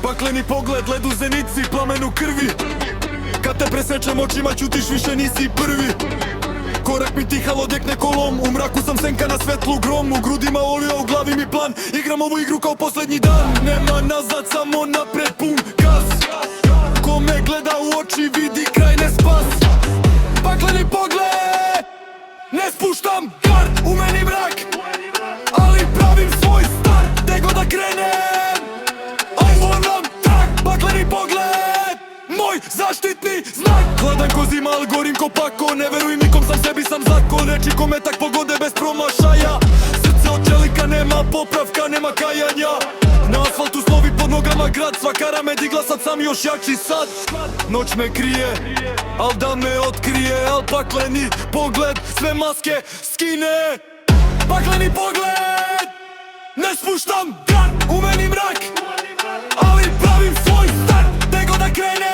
Pakleni pogled, led u zenici, plamen u krvi. Kad te presečem očima ćutiš, više nisi prvi. Korak mi tihal odjekne kolom, u mraku sam senka na svetlu grom. U grudima olio, u glavi mi plan, igram ovu igru kao posljednji dan. Nema nazad, samo napred, pun gas. Ko me gleda u oči vidi kraj, ne spas. Pakleni pogled, ne spuštam gard. U meni mrak, ali pravim svoj start. Gde god da krenem, ovo nam trak. Pakleni pogled, moj zaštitni znak. Hladan ko zima, al gorim ko pako. Ne verujem nikom, sam sebi sam zakon. Reči ko metak pogode bez promašaja. Srce od čelika, nema popravka, nema kajanja. Na asfaltu snovi pod nogama grad. Svaka rame digla, sad sam još jači sad. Noć me krije, al dan me otkrije. Al pakleni pogled, sve maske skine. Pakleni pogled, ne spuštam gard. U meni mrak, ali pravim svoj start. Gde god da krene,